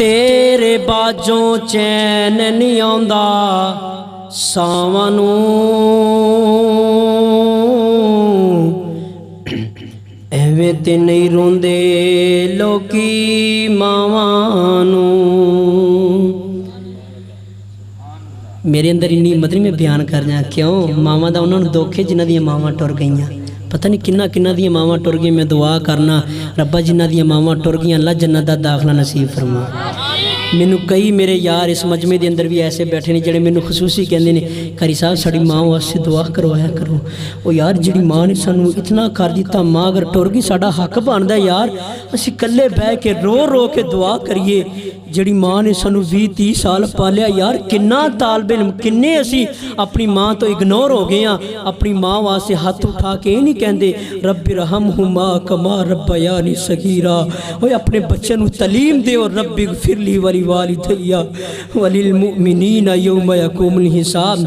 तेरे बाजों चैन नहीं आंदा सावां नूं, एवें ते नहीं रोंदे लोकी मावां नूं। मेरे अंदर इन्नी हिम्मत नहीं मैं बयान कर रहा क्यों मावां दा उन्होंने दुख है जिन्हां दियां मावां टुर गईयां। पता नहीं किन्ना किन्ना दियां मावां टुर गई। मैं दुआ करना रब्बा जिन्हां दियां मावां टुर गईयां अल्लाह जन्नत दा दाखला नसीब फरमा। मैनू कई मेरे यार इस मजमे के अंदर भी ऐसे बैठे ने जिहड़े मैनू खसूसी कहते हैं कारी साहब साड़ी माँ वास्ते दुआ करवाया करो। वो यार जी माँ ने सानू इतना कर दिता, माँ अगर टुर गई साडा हक बनता यार असीं कल्ले बह के रो रो के दुआ करिए। जिहड़ी माँ ने सानू 20-30 साल पालिया यार किन्ना तालबे इल्म किन्ने असीं अपनी माँ तो इग्नोर हो गए हैं। अपनी माँ वास्ते हाथ उठा के नहीं कहते रब्बि रहमहुमा कमा रब्बयानी सगीरा। ओए अपने बच्चों नू तलीम दे और रब्बि ग़फिरली वली वालिदैया वलिल मुमिनीना यौम यक़ूमुल हिसाब।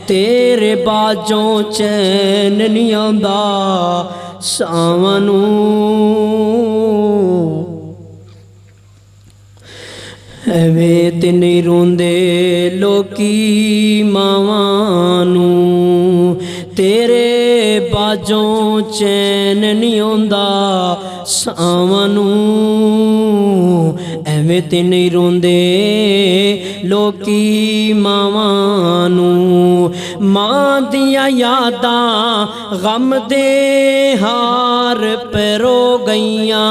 तेरे बाजों चैन नहीं आंदा सावां नूं, एवें ते नहीं रोंदे लोकी मावां नूं। तेरे बाजों चैन नहीं आंदा सावां नूं, एवें ते नहीं रोंदे लोकी मावां नूं। मां दियां यादां गम दे हार पैरो गईयां,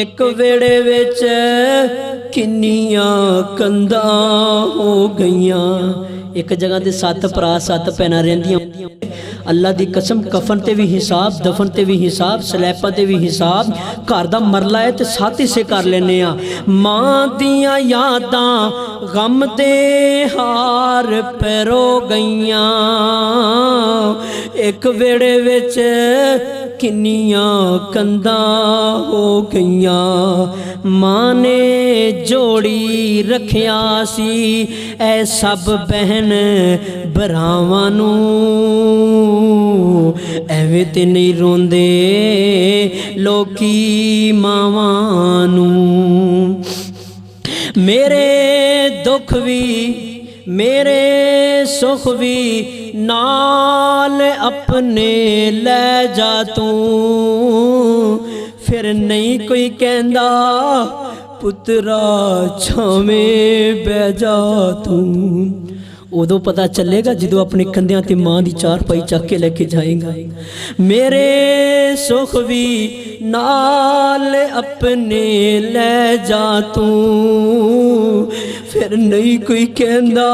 एक वेड़े विच किन्नियां कंधां हो गईयां। एक जगह ते 7 भरा 7 भैणां रहिंदियां। अल्लाह दी कसम कफन ते भी हिसाब, दफन ते भी हिसाब, स्लैपां ते भी हिसाब, घर दा मरला है ते 7 हिस्से कर लेने आ। मां दियां यादां गम दे हार पैरो गईयां, एक वेड़े विच किन्नियां कंधां हो गईयां। मां ने जोड़ी रखिया सी ऐ सब बहन भरावां नूं, एवें ते नहीं रोंदे लोकी मावां नूं। मेरे दुख भी मेरे सुख भी नाल अपने ले जा तू, फिर नहीं कोई कहंदा पुत्रा छावें बह जा तू। उदों पता चलेगा जदों अपने कंधियां ते मां दी चारपाई चक के लेके जाएगा। मेरे सुख भी नाल अपने ले जा तू, फिर नहीं कोई कहंदा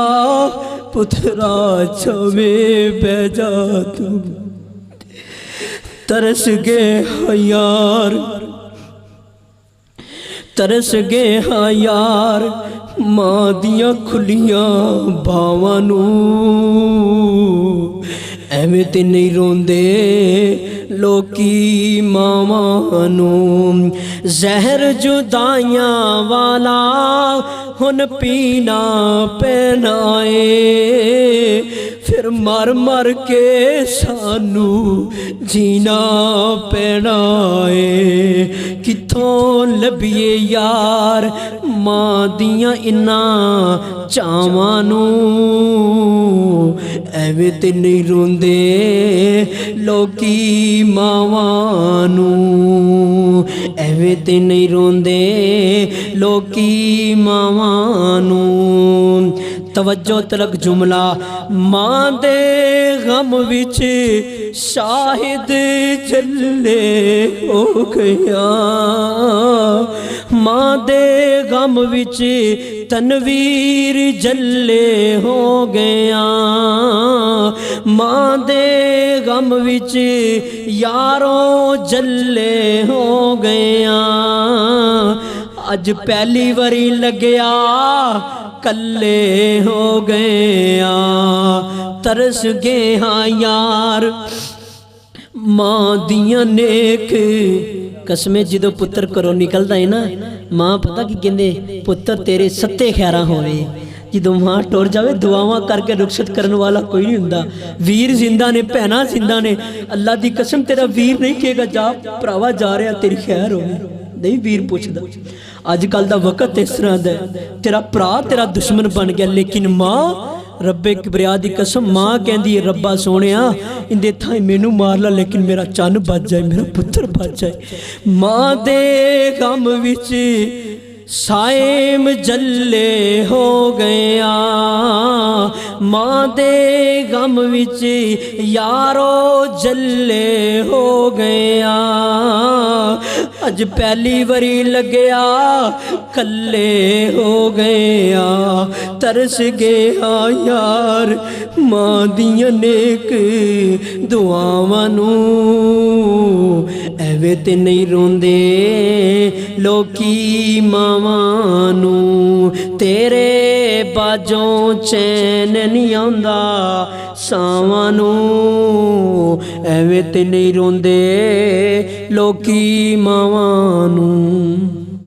पुत्रा छावें बह जा तू। तरस गए हाँ यार, तरस गए हाँ यार मां दियां खुलियां बावां नूं, एवें ते नहीं रोंदे लोकी मावां नूं। जहर जुदाइयां वाला हुन पीना पैना ए, फिर मर मर के सानू जीना पैना ए। किथों लभिए यार मां दियां इन्ना चावां नूं, एवें ते नहीं रोंदे लोकी मावां नूं, एवें ते नहीं रोंदे लोकी मावां नूं। तवज्जो तलक जुमला मां दे गम विच शाहिद जल्ले हो गया, मां दे गम विच तनवीर जल्ले हो गया, मां दे गम विच यारों जल्ले हो गया। अज पहली बारी लग्या कल्ले हो गया, तरस गए हाँ यार मां दियां नेक कसमें। जो पुत्र घरों निकलता है ना मां पता की कहंदे पुत्र तेरे 7 खैरा होवे। जो मां टुर जाए दुआवां करके रुखसत करने वाला कोई नहीं हुंदा। वीर जिंदा ने भैणां जिंदा ने, अल्लाह की कसम तेरा वीर नहीं कहेगा जा भरावा जा रहा तेरी खैर होवे। नहीं वीर पुछदा। अजकल दा वक्त इस तरह दा है, तेरा भरा तेरा दुश्मन बन गया, लेकिन माँ रब्बे किबरिया दी कसम माँ कहंदी है रब्बा सोहणिया इंदे थाई मैनू मार ला, लेकिन मेरा चन्न बच जाए, मेरा पुत्र बच जाए। माँ दे गम विच साइम जल्ले हो गया, माँ दे गम विच यारो जल्ले हो गया। अज पहली बारी लग्या कल्ले हो गया, तरस गया यार माँ दियां नेक दुआवां नू। एवे ते नहीं रोंदे लोकी मावां नू, तेरे बाजों चैन नहीं आंदा सावां नू। एवे ते नहीं रोंदे लोकी मावां नू।